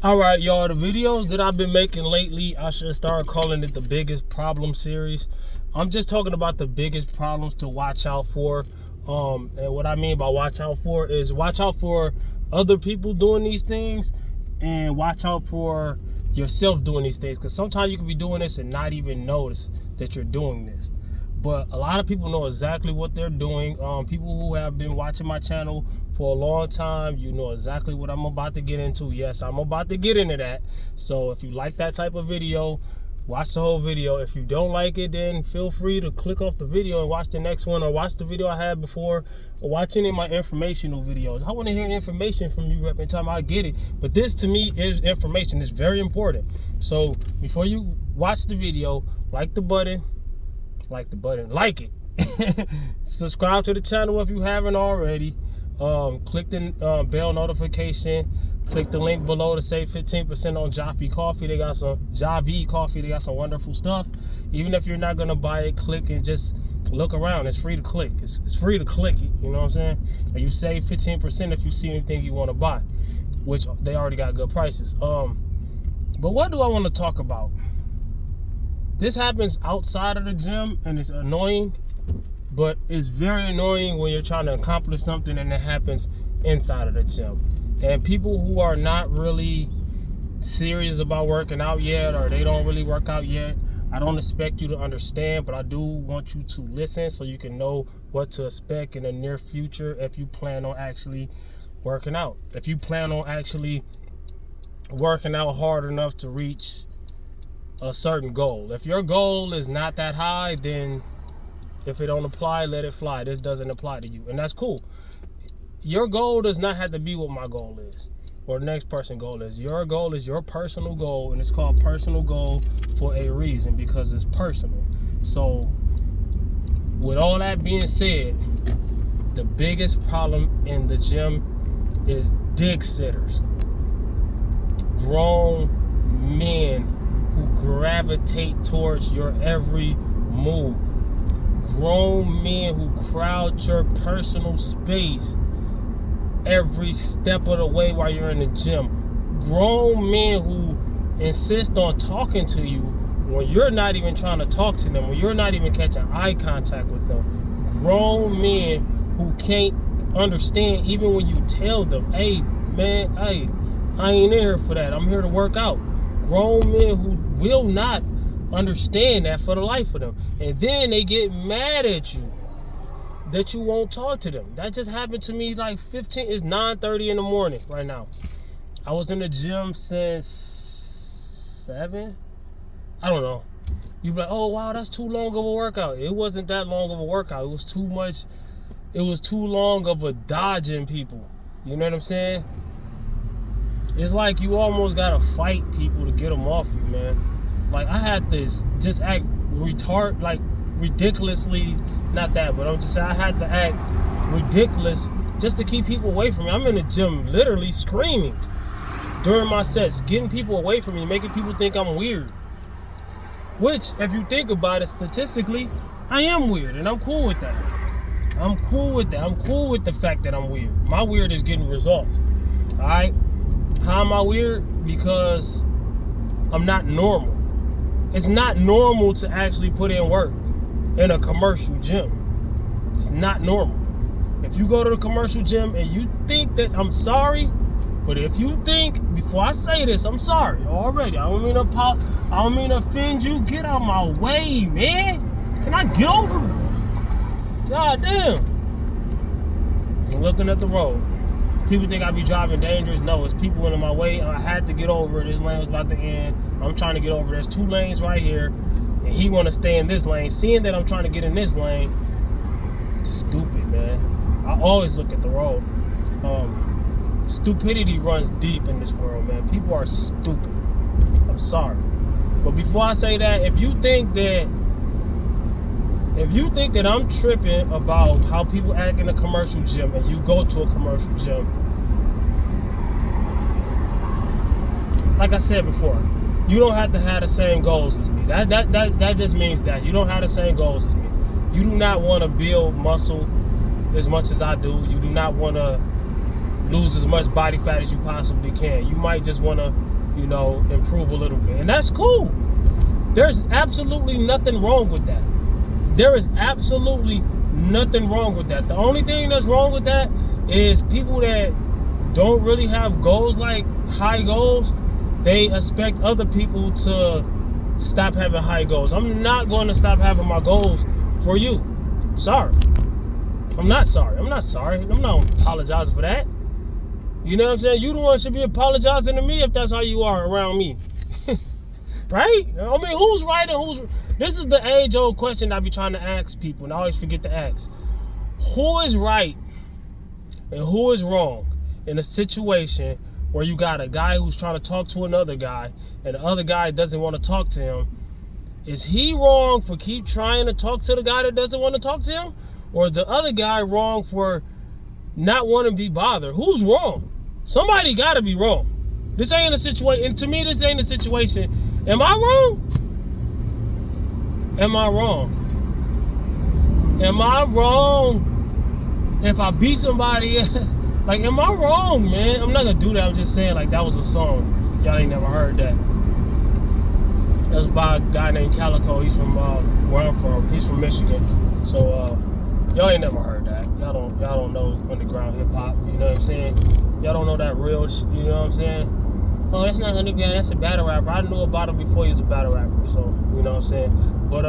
All right, y'all, the videos that I've been making lately, I should start calling it the biggest problem series. I'm just talking about the biggest problems to watch out for. And what I mean by watch out for is watch out for other people doing these things and watch out for yourself doing these things. Because sometimes you can be doing this and not even notice that you're doing this. But a lot of people know exactly what they're doing. People who have been watching my channel for a long time, you know exactly what I'm about to get into. Yes, I'm about to get into that. So if you like that type of video, watch the whole video. If you don't like it, then feel free to click off the video and watch the next one, or watch the video I had before, or watch any of my informational videos. I want to hear information from you every time I get it. But this to me is information. It's very important. So before you watch the video, like it. Subscribe to the channel if you haven't already. Click the bell notification. Click the link below to save 15% on Javy Coffee. They got some wonderful stuff. Even if you're not gonna buy it, click and just look around. It's free to click. It's free to click it. You know what I'm saying? And you save 15% if you see anything you want to buy, which they already got good prices. But what do I want to talk about? This happens outside of the gym and it's annoying, but it's very annoying when you're trying to accomplish something and it happens inside of the gym. And people who are not really serious about working out yet, or they don't really work out yet, I don't expect you to understand, but I do want you to listen so you can know what to expect in the near future if you plan on actually working out. If you plan on actually working out hard enough to reach a certain goal. If your goal is not that high, then if it don't apply, let it fly. This doesn't apply to you, and that's cool. Your goal does not have to be what my goal is or the next person's goal is. Your goal is your personal goal, and it's called personal goal for a reason, because it's personal. So with all that being said, the biggest problem in the gym is dick sitters. Grown men who gravitate towards your every move. Grown men who crowd your personal space every step of the way while you're in the gym. Grown men who insist on talking to you when you're not even trying to talk to them, when you're not even catching eye contact with them. Grown men who can't understand even when you tell them, hey man, hey, I ain't in here for that, I'm here to work out. Grown men who will not understand that for the life of them, and then they get mad at you that you won't talk to them. That just happened to me like it's 9:30 in the morning right now. I was in the gym since 7. I don't know. You be like, oh wow, that's too long of a workout. It wasn't that long of a workout. It was too much. It was too long of a dodging people. You know what I'm saying? It's like you almost gotta fight people to get them off you, man. Like I had this just act ridiculously, not that, but I'm just saying I had to act ridiculous just to keep people away from me. I'm in the gym literally screaming during my sets, getting people away from me, making people think I'm weird. Which, if you think about it statistically, I am weird, and I'm cool with that. I'm cool with that. I'm cool with the fact that I'm weird. My weird is getting results. Alright? How am I weird? Because I'm not normal. It's not normal to actually put in work in a commercial gym. It's not normal. If you go to the commercial gym and you think that, I'm sorry, but if you think, before I say this, I'm sorry already. I don't mean to offend you. Get out my way, man. Can I get over? God damn. I'm looking at the road. People think I be driving dangerous. No, it's people in my way. I had to get over. This lane was about to end. I'm trying to get over. There's 2 lanes right here, and he want to stay in this lane. Seeing that I'm trying to get in this lane, stupid, man. I always look at the road. Stupidity runs deep in this world, man. People are stupid. I'm sorry, but before I say that, if you think that I'm tripping about how people act in a commercial gym, and you go to a commercial gym, like I said before, you don't have to have the same goals as me. That just means that you don't have the same goals as me. You do not want to build muscle as much as I do. You do not want to lose as much body fat as you possibly can. You might just want to you know, improve a little bit. And that's cool. There's absolutely nothing wrong with that. There is absolutely nothing wrong with that. The only thing that's wrong with that is people that don't really have goals, like high goals. They expect other people to stop having high goals. I'm not going to stop having my goals for you. Sorry. I'm not sorry. I'm not apologizing for that. You know what I'm saying? You the one should be apologizing to me if that's how you are around me. Right? I mean, who's right and who's... This is the age-old question I be trying to ask people, and I always forget to ask. Who is right and who is wrong in a situation where you got a guy who's trying to talk to another guy and the other guy doesn't want to talk to him? Is he wrong for keep trying to talk to the guy that doesn't want to talk to him? Or is the other guy wrong for not wanting to be bothered? Who's wrong? Somebody got to be wrong. This ain't a situation, and to me, this ain't a situation. Am I wrong? Am I wrong? Am I wrong if I beat somebody else? Like, am I wrong, man? I'm not gonna do that. I'm just saying, like, that was a song. Y'all ain't never heard that. That was by a guy named Calico. He's from where I'm from. He's from Michigan. So y'all ain't never heard that. Y'all don't know underground hip hop. You know what I'm saying? Y'all don't know that real. You know what I'm saying? Oh, that's not underground. That's a battle rapper. I knew about him before he was a battle rapper. So you know what I'm saying? But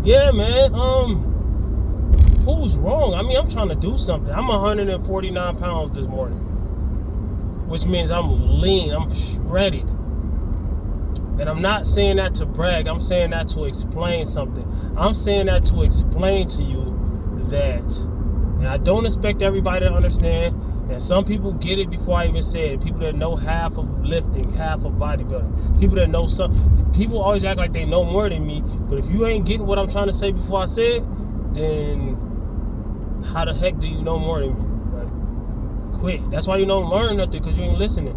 yeah, man. Who's wrong? I mean, I'm trying to do something. I'm 149 pounds this morning, which means I'm lean. I'm shredded. And I'm not saying that to brag. I'm saying that to explain something. I'm saying that to explain to you that, and I don't expect everybody to understand, and some people get it before I even say it. People that know half of lifting, half of bodybuilding. People that know some. People always act like they know more than me, but if you ain't getting what I'm trying to say before I say it, then how the heck do you know more than me? Like, quit. That's why you don't learn nothing, because you ain't listening.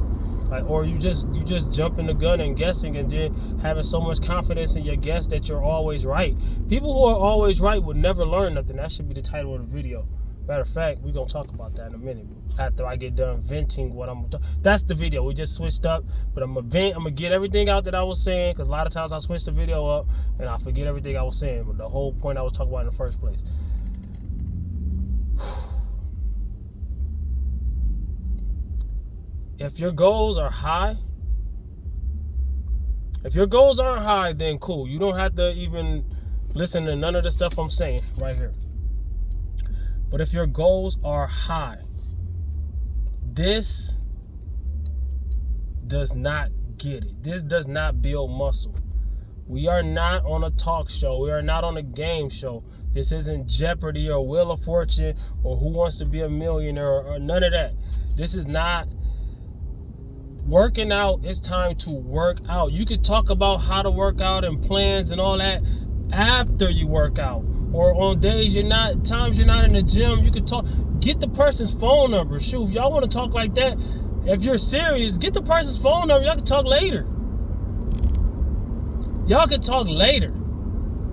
Like, or you just jumping the gun and guessing, and then having so much confidence in your guess that you're always right. People who are always right would never learn nothing. That should be the title of the video. Matter of fact, we're gonna talk about that in a minute after I get done venting what I'm. That's the video. We just switched up, but I'm gonna vent. I'm gonna get everything out that I was saying, because a lot of times I switch the video up and I forget everything I was saying. But the whole point I was talking about in the first place. If your goals are high, if your goals aren't high, then cool. You don't have to even listen to none of the stuff I'm saying right here. But if your goals are high, this does not get it. This does not build muscle. We are not on a talk show. We are not on a game show. This isn't Jeopardy or Wheel of Fortune or Who Wants to Be a Millionaire or none of that. This is not working out. It's time to work out. You could talk about how to work out and plans and all that after you work out, or on days times you're not in the gym. You could talk. Get the person's phone number. Shoot, if y'all want to talk like that, if you're serious, get the person's phone number. Y'all can talk later. Y'all can talk later.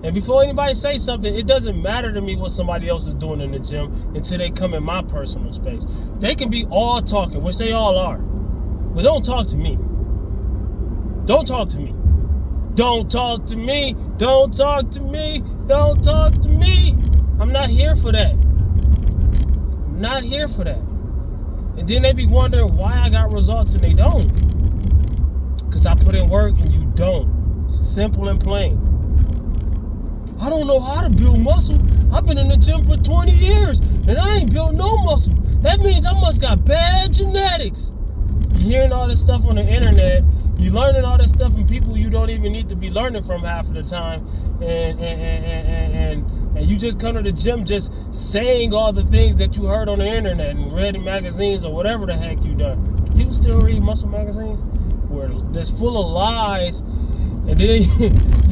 And before anybody say something, it doesn't matter to me what somebody else is doing in the gym until they come in my personal space. They can be all talking, which they all are. But don't talk to me. Don't talk to me. Don't talk to me. Don't talk to me. Don't talk to me. I'm not here for that. I'm not here for that. And then they be wondering why I got results and they don't. Because I put in work and you don't. Simple and plain. I don't know how to build muscle. I've been in the gym for 20 years and I ain't built no muscle. That means I must got bad genetics. You're hearing all this stuff on the internet. You're learning all this stuff from people you don't even need to be learning from half of the time. And you just come to the gym just saying all the things that you heard on the internet and read in magazines or whatever the heck you done. Do people still read muscle magazines? Where that's full of lies. And then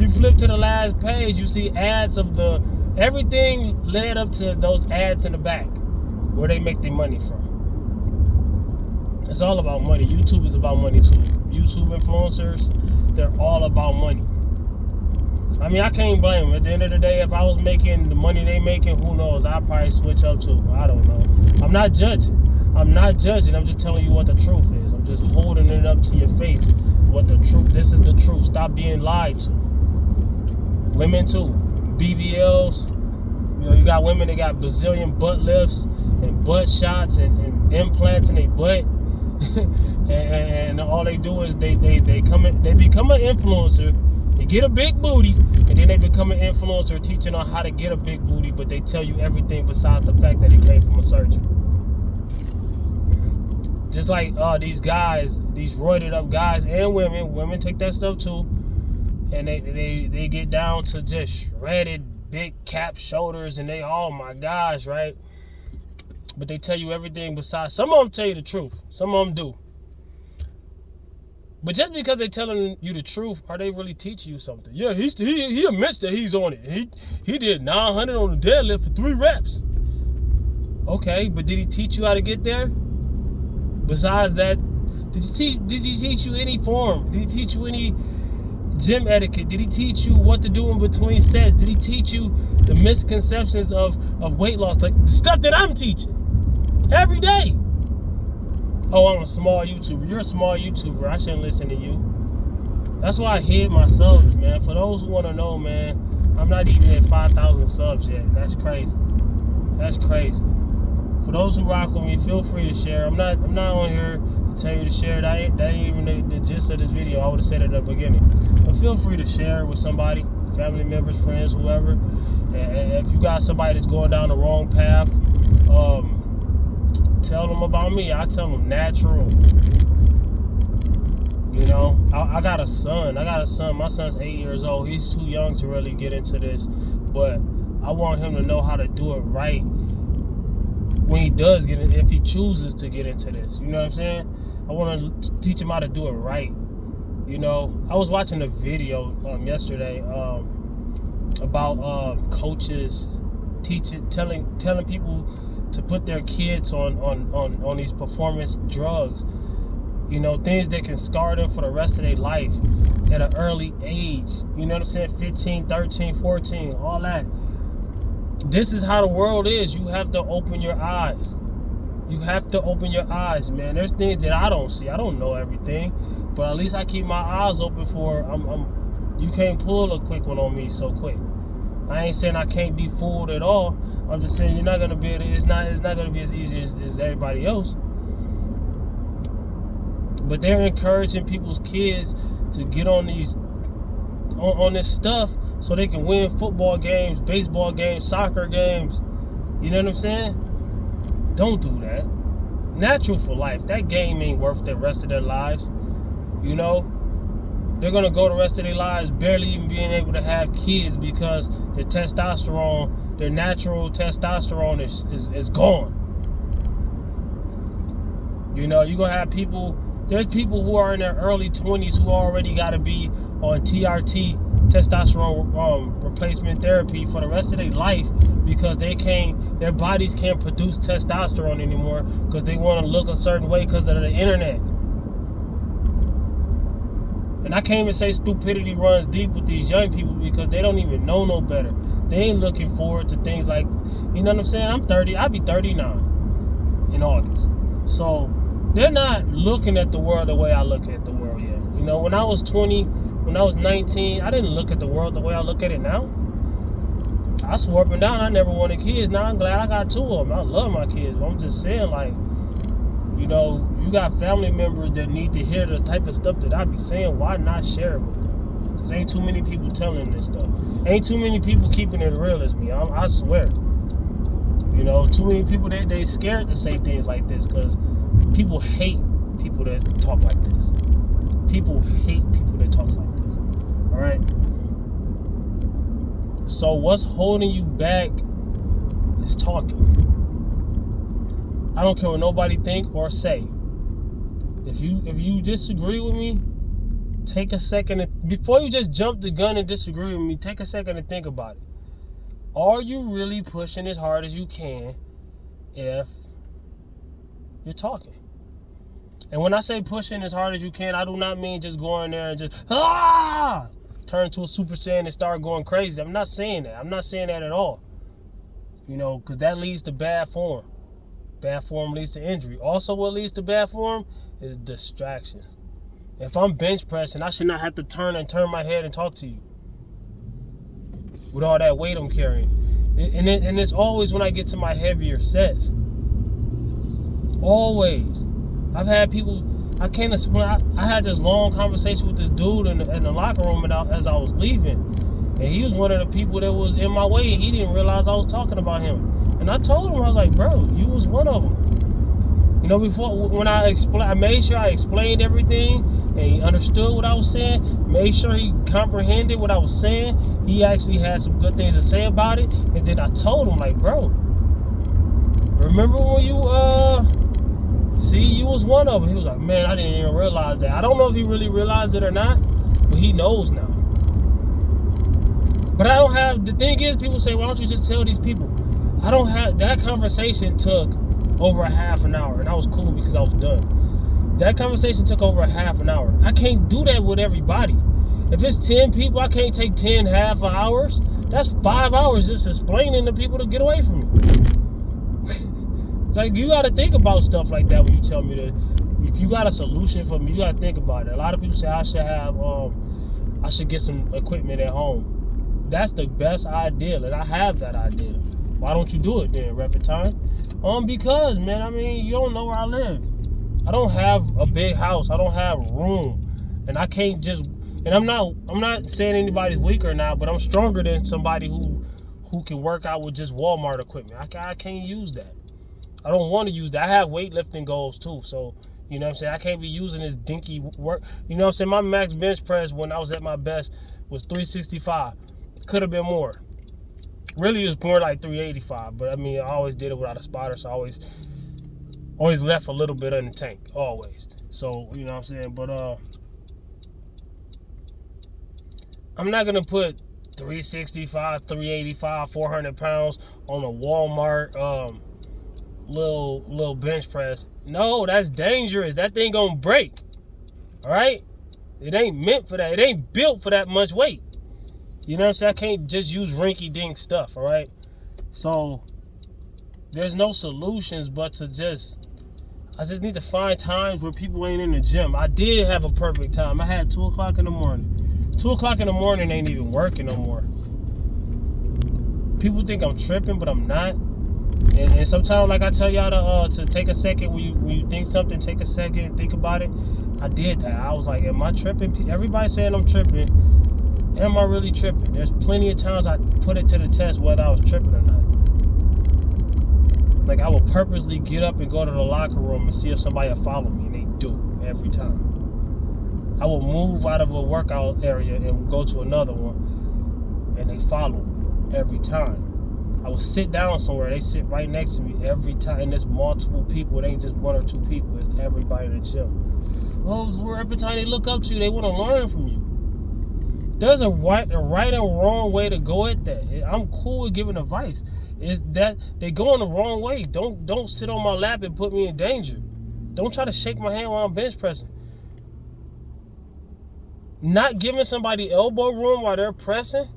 you flip to the last page, you see ads of everything led up to those ads in the back where they make their money from. It's all about money. YouTube is about money too. YouTube influencers, they're all about money. I mean, I can't blame them. At the end of the day, if I was making the money they making, who knows? I'd probably switch up too. I don't know. I'm not judging. I'm not judging. I'm just telling you what the truth is. I'm just holding it up to your face truth. Stop being lied to. Women too. BBLs. You know, you got women that got bazillion butt lifts and butt shots and implants in their butt. and all they do is they become an influencer. They get a big booty, and then they become an influencer teaching on how to get a big booty, but they tell you everything besides the fact that it came from a surgeon. Just like these guys, these roided up guys and women take that stuff too, and they get down to just shredded big cap shoulders, and they, oh my gosh, right? But they tell you everything besides. Some of them tell you the truth. Some of them do. But just because they're telling you the truth, are they really teaching you something? Yeah, he admits that he's on it. He did 900 on the deadlift for 3 reps. Okay, but did he teach you how to get there? Besides that, did he teach you any form? Did he teach you any gym etiquette? Did he teach you what to do in between sets? Did he teach you the misconceptions of weight loss? Like the stuff that I'm teaching every day. Oh, I'm a small YouTuber. You're a small YouTuber. I shouldn't listen to you. That's why I hid my subs, man. For those who want to know, man, I'm not even at 5,000 subs yet. That's crazy. That's crazy. For those who rock with me, feel free to share. I'm not on here to tell you to share. That ain't even the gist of this video. I would have said it at the beginning. But feel free to share with somebody, family members, friends, whoever. And if you got somebody that's going down the wrong path, tell them about me. I tell them natural. You know, I got a son. My son's 8 years old. He's too young to really get into this, but I want him to know how to do it right when he does get in, if he chooses to get into this. You know what I'm saying? I want to teach him how to do it right. You know, I was watching a video yesterday about coaches telling people to put their kids on these performance drugs. You know, things that can scar them for the rest of their life at an early age. You know what I'm saying? 15, 13, 14, all that. This is how the world is. You have to open your eyes. You have to open your eyes, man. There's things that I don't see. I don't know everything, but at least I keep my eyes open for. You can't pull a quick one on me so quick. I ain't saying I can't be fooled at all. I'm just saying you're not gonna be able to, it's not gonna be as easy as everybody else. But they're encouraging people's kids to get on this stuff so they can win football games, baseball games, soccer games. You know what I'm saying? Don't do that. Natural for life. That game ain't worth the rest of their lives. You know? They're gonna go the rest of their lives barely even being able to have kids because their testosterone, their natural testosterone is gone. You know, you're gonna have people, there's people who are in their early 20s who already gotta be on TRT, testosterone replacement therapy, for the rest of their life because their bodies can't produce testosterone anymore because they want to look a certain way because of the internet. And I can't even say stupidity runs deep with these young people because they don't even know no better. They ain't looking forward to things like, you know what I'm saying? I'm 30, I'll be 39 in August. So they're not looking at the world the way I look at the world yet. You know, when I was 20, when I was 19, I didn't look at the world the way I look at it now. I swore up and down I never wanted kids. Now I'm glad I got 2 of them. I love my kids. But I'm just saying, like, you know, you got family members that need to hear the type of stuff that I be saying. Why not share it with them? Because ain't too many people telling this stuff. Ain't too many people keeping it real as me. I swear. You know, too many people, they scared to say things like this because people hate people that talk like this. People hate people that talk like this. All right? So what's holding you back is talking. I don't care what nobody think or say. If you disagree with me, take a second. Before you just jump the gun and disagree with me, take a second to think about it. Are you really pushing as hard as you can if you're talking? And when I say pushing as hard as you can, I do not mean just going there and just turn to a Super Saiyan and start going crazy. I'm not saying that. I'm not saying that at all. You know, because that leads to bad form. Bad form leads to injury. Also, what leads to bad form is distractions. If I'm bench pressing, I should not have to turn my head and talk to you with all that weight I'm carrying. And it's always when I get to my heavier sets. Always. I've had people. I had this long conversation with this dude in the locker room as I was leaving, and he was one of the people that was in my way, and he didn't realize I was talking about him. And I told him, I was like, bro, you was one of them. You know, before when I made sure I explained everything, and he understood what I was saying, made sure he comprehended what I was saying. He actually had some good things to say about it, and then I told him, like, bro, remember when you was one of them? He was like, man, I didn't even realize that. I don't know if he really realized it or not, but he knows now. But I don't have, the thing is, people say, why don't you just tell these people? I don't have, that conversation took over a half an hour, and I was cool because I was done. That conversation took over a half an hour. I can't do that with everybody. If it's 10 people, I can't take 10 half hours. That's 5 hours just explaining to people to get away from me. Like, you got to think about stuff like that when you tell me that. If you got a solution for me, you got to think about it. A lot of people say I should get some equipment at home. That's the best idea, and I have that idea. Why don't you do it then, Rapid Time? Because, man, I mean, you don't know where I live. I don't have a big house. I don't have room, and I can't just. And I'm not saying anybody's weak or not, but I'm stronger than somebody who can work out with just Walmart equipment. I can't use that. I don't want to use that. I have weightlifting goals too, so you know what I'm saying. I can't be using this dinky work. You know what I'm saying. My max bench press when I was at my best was 365. It could have been more. Really, it was more like 385. But I mean, I always did it without a spotter, so I always left a little bit in the tank, always. So you know what I'm saying. But I'm not gonna put 365, 385, 400 pounds on a Walmart little bench press. No, that's dangerous. That thing gonna break. All right, it ain't meant for that. It ain't built for that much weight. You know what I'm saying? I can't just use rinky-dink stuff. All right, so there's no solutions but to I just need to find times where people ain't in the gym. I did have a perfect time. I had 2 o'clock in the morning. 2 o'clock in the morning ain't even working no more. People think I'm tripping, but I'm not. And sometimes, like I tell y'all to take a second when you think something, take a second and think about it. I did that. I was like, am I tripping? Everybody's saying I'm tripping. Am I really tripping? There's plenty of times I put it to the test whether I was tripping or not. Like, I will purposely get up and go to the locker room and see if somebody will follow me, and they do every time. I will move out of a workout area and go to another one, and they follow every time. I will sit down somewhere, they sit right next to me every time, and there's multiple people. It ain't just one or two people, it's everybody in the gym. Well, every time they look up to you, they want to learn from you. There's a right and wrong way to go at that. I'm cool with giving advice. Is that they going the wrong way. Don't sit on my lap and put me in danger. Don't try to shake my hand while I'm bench pressing. Not giving somebody elbow room while they're pressing,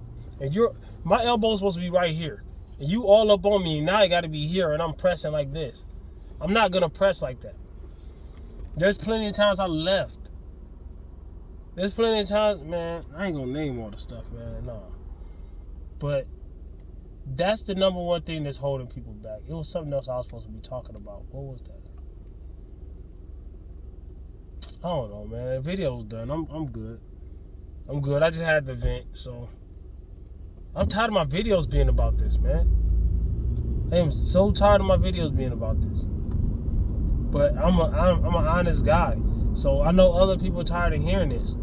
and my elbow's supposed to be right here. And you all up on me, and now I gotta be here, and I'm pressing like this. I'm not gonna press like that. There's plenty of times I left. There's plenty of times, man, I ain't gonna name all the stuff, man, no. But that's the number one thing that's holding people back. It was something else I was supposed to be talking about. What was that? I don't know, man. The video's done. I'm good. I'm good. I just had the vent, so I'm tired of my videos being about this, man. I am so tired of my videos being about this. But I'm an honest guy, so I know other people are tired of hearing this.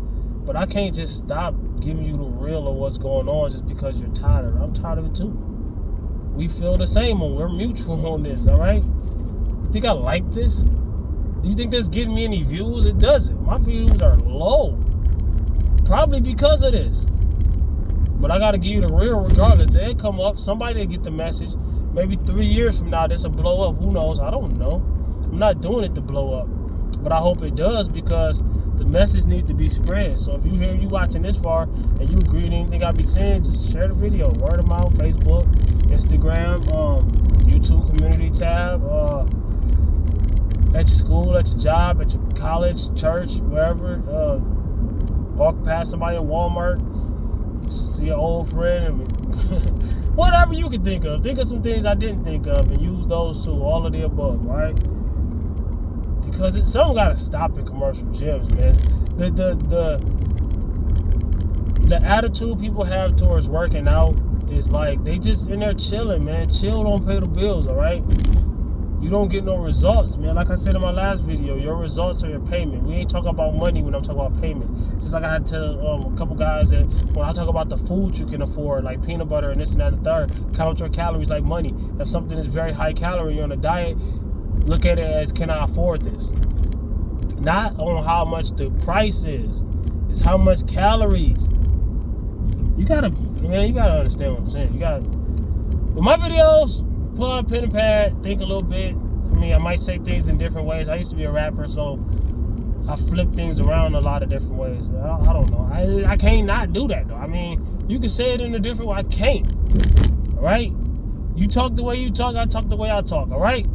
But I can't just stop giving you the real of what's going on just because you're tired of it. I'm tired of it too. We feel the same, and we're mutual on this, all right? You think I like this? Do you think this getting me any views? It doesn't. My views are low. Probably because of this. But I got to give you the real regardless. It'll come up. Somebody will get the message. Maybe 3 years from now, this will blow up. Who knows? I don't know. I'm not doing it to blow up. But I hope it does, because the message needs to be spread. So if you watching this far and you agree with anything I be saying, just share the video. Word of mouth, Facebook, Instagram, YouTube community tab, at your school, at your job, at your college, church, wherever. Walk past somebody at Walmart, see an old friend, and whatever you can think of. Think of some things I didn't think of and use those too. All of the above, right? Because something got to stop in commercial gyms, man. The attitude people have towards working out is like they just in there chilling, man. Chill, don't pay the bills, all right? You don't get no results, man. Like I said in my last video, your results are your payment. We ain't talking about money when I'm talking about payment. Just like I had to tell a couple guys that when I talk about the food you can afford, like peanut butter and this and that and the third, count your calories like money. If something is very high calorie, you're on a diet, look at it as, can I afford this? Not on how much the price is. It's how much calories. You gotta understand what I'm saying. You gotta, with my videos, pull out a pen and pad, think a little bit. I mean, I might say things in different ways. I used to be a rapper, so I flip things around a lot of different ways. I don't know. I can't not do that, though. I mean, you can say it in a different way. I can't. All right? You talk the way you talk, I talk the way I talk. All right?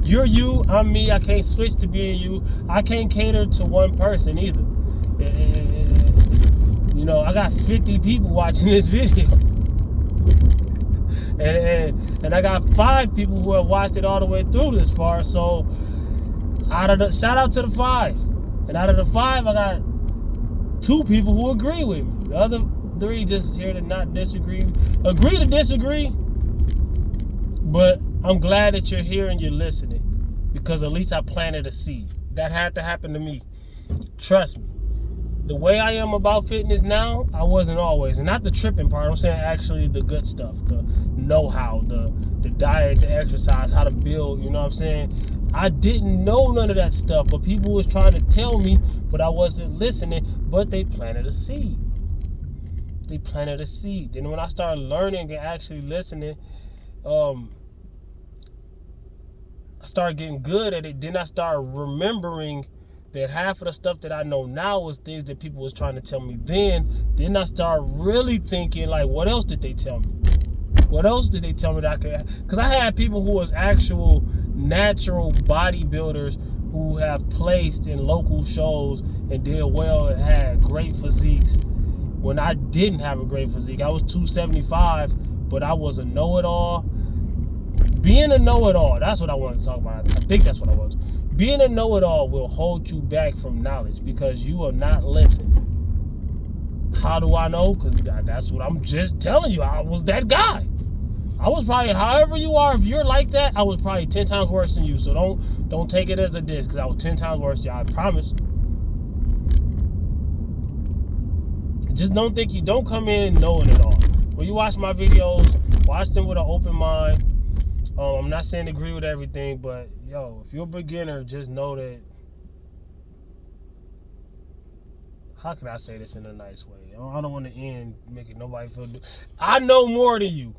You're you, I'm me. I can't switch to being you. I can't cater to one person either. You know, I got 50 people watching this video. And I got 5 people who have watched it all the way through this far. So shout out to the 5. And out of the 5, I got 2 people who agree with me. The other 3 just here to not disagree. Agree to disagree. But I'm glad that you're here and you're listening. Because at least I planted a seed. That had to happen to me. Trust me. The way I am about fitness now, I wasn't always. And not the tripping part. I'm saying actually the good stuff. The know-how. The diet, the exercise, how to build. You know what I'm saying? I didn't know none of that stuff. But people was trying to tell me. But I wasn't listening. But they planted a seed. They planted a seed. Then when I started learning and actually listening, I started getting good at it. Then I started remembering that half of the stuff that I know now was things that people was trying to tell me then. Then I started really thinking, like, what else did they tell me? What else did they tell me that I could? Because I had people who was actual natural bodybuilders who have placed in local shows and did well and had great physiques when I didn't have a great physique. I was 275, but I was a know-it-all. Being a know-it-all, that's what I wanted to talk about. I think that's what I was. Being a know-it-all will hold you back from knowledge because you are not listening. How do I know? Because that's what I'm just telling you. I was that guy. I was probably, however you are, if you're like that, I was probably 10 times worse than you. So don't take it as a diss because I was 10 times worse than you. I promise. Just don't come in knowing it all. When you watch my videos, watch them with an open mind. I'm not saying agree with everything, but yo, if you're a beginner, just know that. How can I say this in a nice way? I don't want to end making nobody feel. I know more than you.